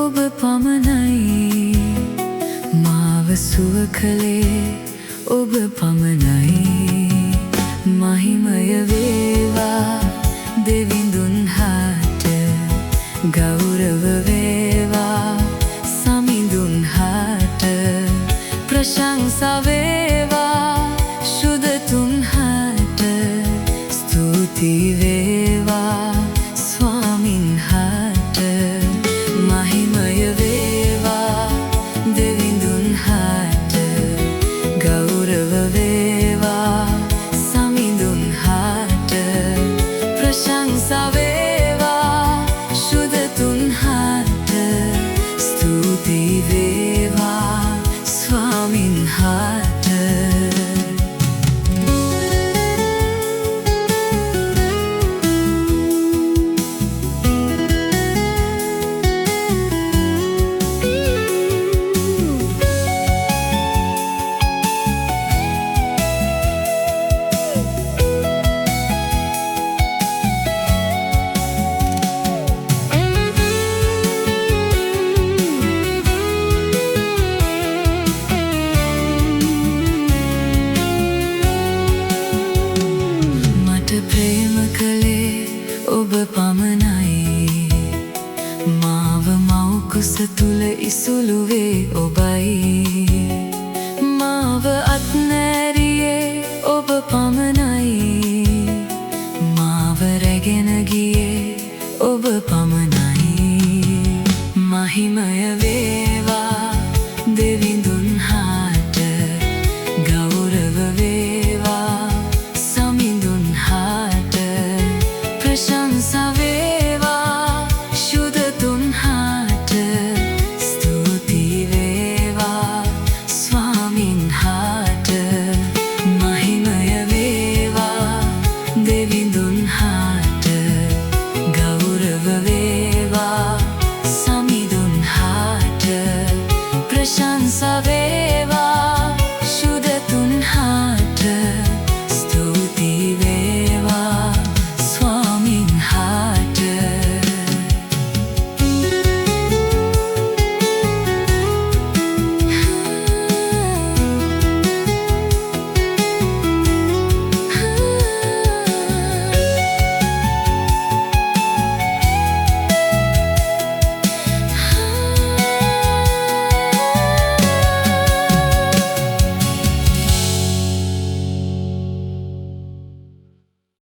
ඔබ පමණයි මාව සුව කළේ ඔබ පමණයි මහිමය වේවා දෙවිඳුන් හට ගෞරව වේවා සමිඳුන් හට ප්‍රශංසා වේවා සුදතුන් හට ස්තුති වේවා ස්වාමින් හට මහිමය වේවා දෙවිඳුන් හට ගෞරව වේවා සමිඳුන් හට ප්‍රශංසා වේවා සුදතුන් හට ස්තුති වේවා ස්වාමින් හට ප්‍රේම කළේ ඔබ පමණයි මාව මව්කුස තුල ඉසුළුවේ ඔබයි මාව අත්නෑරියේ ඔබ පමණයි මාව රැගෙන ගියේ ඔබ පමණයි මහිමය වේවා දෙවි